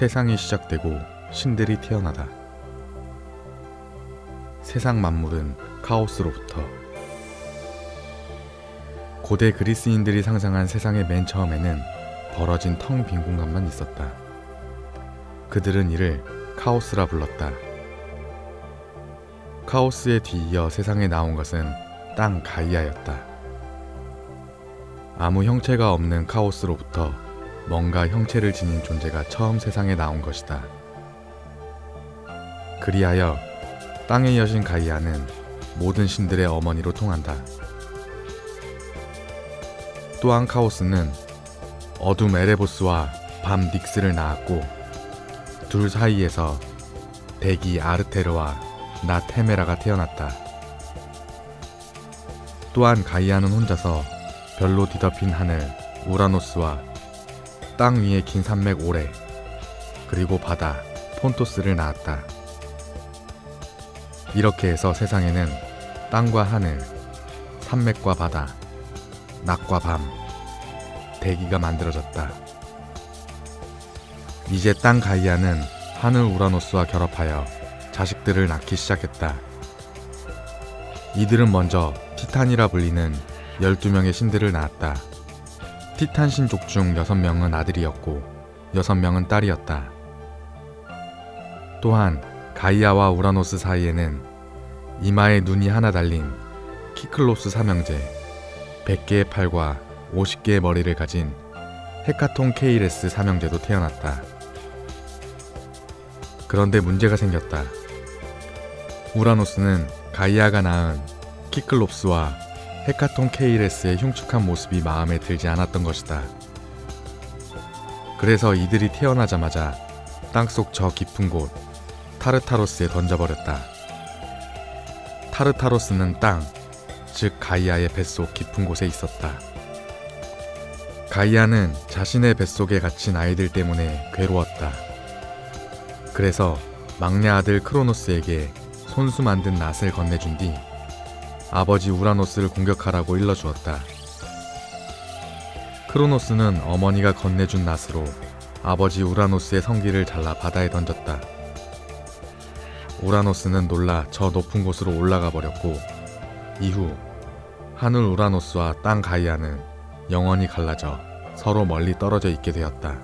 세상이 시작되고 신들이 태어나다. 세상 만물은 카오스로부터. 고대 그리스인들이 상상한 세상의 맨 처음에는 벌어진 텅 빈 공간만 있었다. 그들은 이를 카오스라 불렀다. 카오스에 뒤이어 세상에 나온 것은 땅 가이아였다. 아무 형체가 없는 카오스로부터 뭔가 형체를 지닌 존재가 처음 세상에 나온 것이다. 그리하여 땅의 여신 가이아는 모든 신들의 어머니로 통한다. 또한 카오스는 어둠 에레보스와 밤 닉스를 낳았고, 둘 사이에서 대기 아르테르와 낮 테메라가 태어났다. 또한 가이아는 혼자서 별로 뒤덮인 하늘 우라노스와 땅 위의 긴 산맥 오레, 그리고 바다 폰토스를 낳았다. 이렇게 해서 세상에는 땅과 하늘, 산맥과 바다, 낮과 밤, 대기가 만들어졌다. 이제 땅 가이아는 하늘 우라노스와 결합하여 자식들을 낳기 시작했다. 이들은 먼저 티탄이라 불리는 12명의 신들을 낳았다. 티탄 신족 중 6명은 아들이었고 6명은 딸이었다. 또한 가이아와 우라노스 사이에는 이마에 눈이 하나 달린 키클로스 삼형제, 100개의 팔과 50개의 머리를 가진 헤카톤 케이레스 삼형제도 태어났다. 그런데 문제가 생겼다. 우라노스는 가이아가 낳은 키클롭스와 헤카톤 케이레스의 흉측한 모습이 마음에 들지 않았던 것이다. 그래서 이들이 태어나자마자 땅속 저 깊은 곳 타르타로스에 던져버렸다. 타르타로스는 땅, 즉 가이아의 뱃속 깊은 곳에 있었다. 가이아는 자신의 뱃속에 갇힌 아이들 때문에 괴로웠다. 그래서 막내 아들 크로노스에게 손수 만든 낫을 건네준 뒤 아버지 우라노스를 공격하라고 일러주었다. 크로노스는 어머니가 건네준 낫으로 아버지 우라노스의 성기를 잘라 바다에 던졌다. 우라노스는 놀라 저 높은 곳으로 올라가 버렸고, 이후 하늘 우라노스와 땅 가이아는 영원히 갈라져 서로 멀리 떨어져 있게 되었다.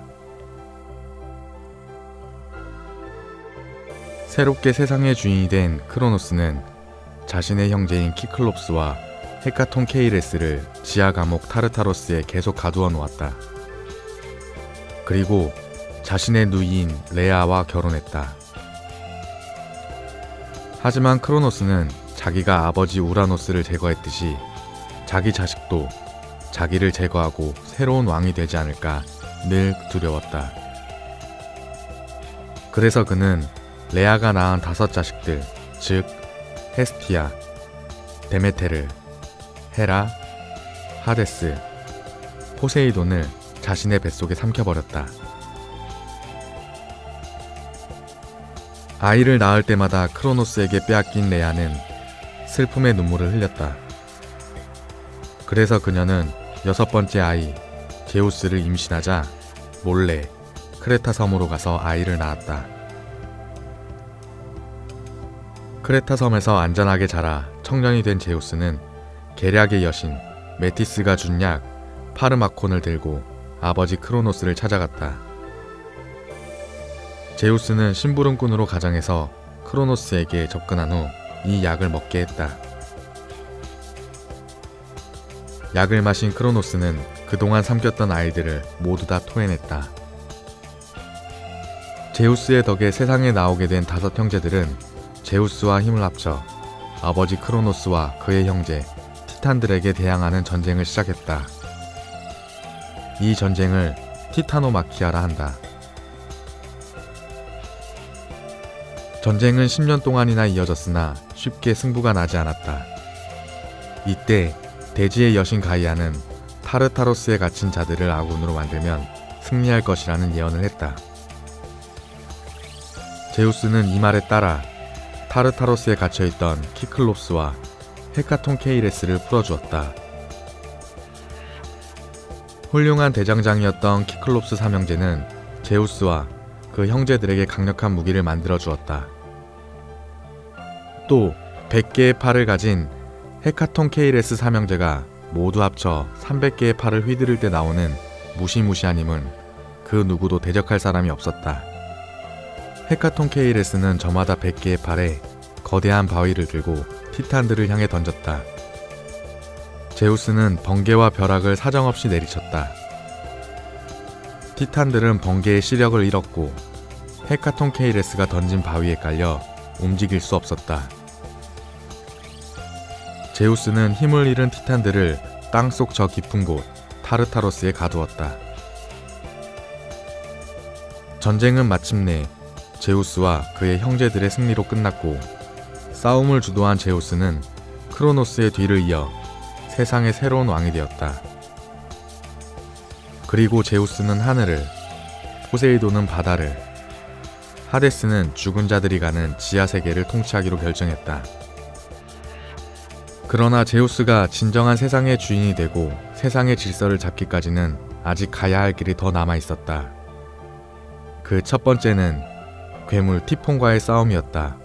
새롭게 세상의 주인이 된 크로노스는 자신의 형제인 키클롭스와 헤카톤 케이레스를 지하 감옥 타르타로스에 계속 가두어 놓았다. 그리고 자신의 누이인 레아와 결혼했다. 하지만 크로노스는 자기가 아버지 우라노스를 제거했듯이 자기 자식도 자기를 제거하고 새로운 왕이 되지 않을까 늘 두려웠다. 그래서 그는 레아가 낳은 5 자식들, 즉 헤스티아, 데메테르, 헤라, 하데스, 포세이돈을 자신의 뱃속에 삼켜버렸다. 아이를 낳을 때마다 크로노스에게 빼앗긴 레아는 슬픔의 눈물을 흘렸다. 그래서 그녀는 6번째 아이 제우스를 임신하자 몰래 크레타 섬으로 가서 아이를 낳았다. 크레타 섬에서 안전하게 자라 청년이 된 제우스는 계략의 여신 메티스가 준 약 파르마콘을 들고 아버지 크로노스를 찾아갔다. 제우스는 심부름꾼으로 가장해서 크로노스에게 접근한 후 이 약을 먹게 했다. 약을 마신 크로노스는 그동안 삼켰던 아이들을 모두 다 토해냈다. 제우스의 덕에 세상에 나오게 된 5 형제들은 제우스와 힘을 합쳐 아버지 크로노스와 그의 형제 티탄들에게 대항하는 전쟁을 시작했다. 이 전쟁을 티타노마키아라 한다. 전쟁은 10년 동안이나 이어졌으나 쉽게 승부가 나지 않았다. 이때 대지의 여신 가이아는 타르타로스에 갇힌 자들을 아군으로 만들면 승리할 것이라는 예언을 했다. 제우스는 이 말에 따라 타르타로스에 갇혀있던 키클롭스와 헤카톤 케이레스를 풀어주었다. 훌륭한 대장장이었던 키클롭스 삼형제는 제우스와 그 형제들에게 강력한 무기를 만들어 주었다. 또 100개의 팔을 가진 헤카톤 케이레스 삼형제가 모두 합쳐 300개의 팔을 휘두를 때 나오는 무시무시한 힘은 그 누구도 대적할 사람이 없었다. 헤카톤 케이레스는 저마다 100개의 팔에 거대한 바위를 들고 티탄들을 향해 던졌다. 제우스는 번개와 벼락을 사정없이 내리쳤다. 티탄들은 번개의 시력을 잃었고 헤카톤 케이레스가 던진 바위에 깔려 움직일 수 없었다. 제우스는 힘을 잃은 티탄들을 땅속 저 깊은 곳 타르타로스에 가두었다. 전쟁은 마침내 제우스와 그의 형제들의 승리로 끝났고 싸움을 주도한 제우스는 크로노스의 뒤를 이어 세상의 새로운 왕이 되었다. 그리고 제우스는 하늘을, 포세이돈은 바다를, 하데스는 죽은 자들이 가는 지하세계를 통치하기로 결정했다. 그러나 제우스가 진정한 세상의 주인이 되고 세상의 질서를 잡기까지는 아직 가야 할 길이 더 남아 있었다. 그 첫 번째는 괴물 티폰과의 싸움이었다.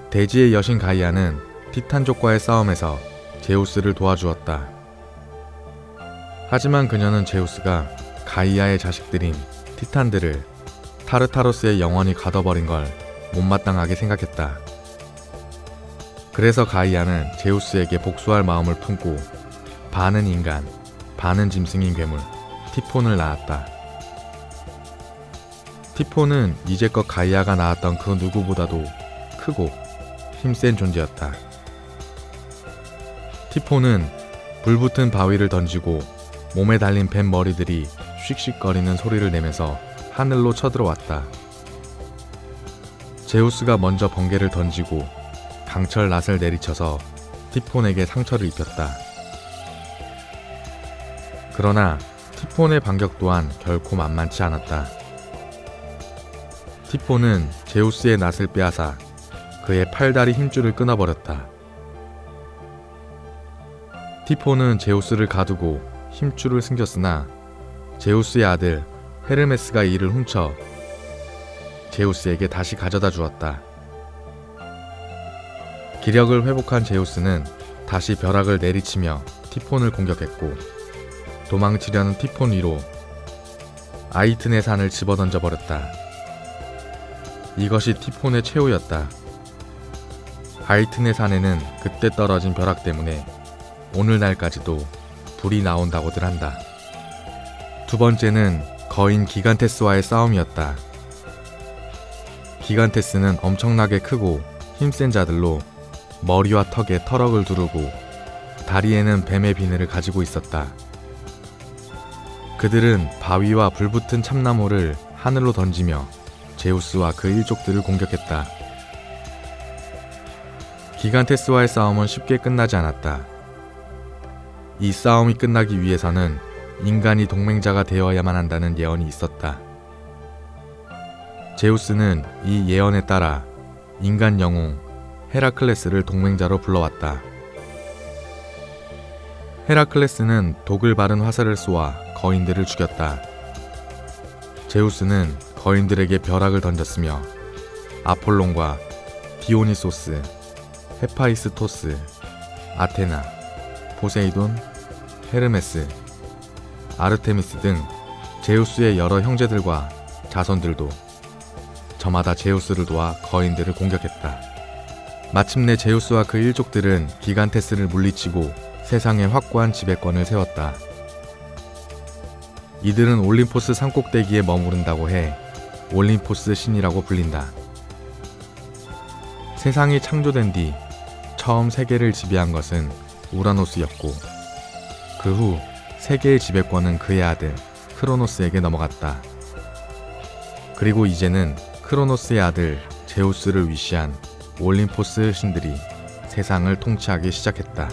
대지의 여신 가이아는 티탄족과의 싸움에서 제우스를 도와주었다. 하지만 그녀는 제우스가 가이아의 자식들인 티탄들을 타르타로스에 영원히 가둬버린 걸 못마땅하게 생각했다. 그래서 가이아는 제우스에게 복수할 마음을 품고 반은 인간, 반은 짐승인 괴물 티폰을 낳았다. 티폰은 이제껏 가이아가 낳았던 그 누구보다도 크고 힘센 존재였다. 티폰은 불붙은 바위를 던지고 몸에 달린 뱀 머리들이 씩씩거리는 소리를 내면서 하늘로 쳐들어왔다. 제우스가 먼저 번개를 던지고 강철 낫을 내리쳐서 티폰에게 상처를 입혔다. 그러나 티폰의 반격 또한 결코 만만치 않았다. 티폰은 제우스의 낫을 빼앗아 그의 팔다리 힘줄을 끊어버렸다. 티폰은 제우스를 가두고 힘줄을 숨겼으나 제우스의 아들 헤르메스가 이를 훔쳐 제우스에게 다시 가져다 주었다. 기력을 회복한 제우스는 다시 벼락을 내리치며 티폰을 공격했고 도망치려는 티폰 위로 아이튼의 산을 집어던져 버렸다. 이것이 티폰의 최후였다. 아이튼의 산에는 그때 떨어진 벼락 때문에 오늘날까지도 불이 나온다고들 한다. 두 번째는 거인 기간테스와의 싸움이었다. 기간테스는 엄청나게 크고 힘센 자들로 머리와 턱에 터럭을 두르고 다리에는 뱀의 비늘을 가지고 있었다. 그들은 바위와 불붙은 참나무를 하늘로 던지며 제우스와 그 일족들을 공격했다. 기간테스와의 싸움은 쉽게 끝나지 않았다. 이 싸움이 끝나기 위해서는 인간이 동맹자가 되어야만 한다는 예언이 있었다. 제우스는 이 예언에 따라 인간 영웅 헤라클레스를 동맹자로 불러왔다. 헤라클레스는 독을 바른 화살을 쏘아 거인들을 죽였다. 제우스는 거인들에게 벼락을 던졌으며 아폴론과 디오니소스, 헤파이스토스, 아테나, 포세이돈, 헤르메스, 아르테미스 등 제우스의 여러 형제들과 자손들도 저마다 제우스를 도와 거인들을 공격했다. 마침내 제우스와 그 일족들은 기간테스를 물리치고 세상에 확고한 지배권을 세웠다. 이들은 올림포스 산꼭대기에 머무른다고 해 올림포스 신이라고 불린다. 세상이 창조된 뒤 처음 세계를 지배한 것은 우라노스였고 그 후 세계의 지배권은 그의 아들 크로노스에게 넘어갔다. 그리고 이제는 크로노스의 아들 제우스를 위시한 올림포스 신들이 세상을 통치하기 시작했다.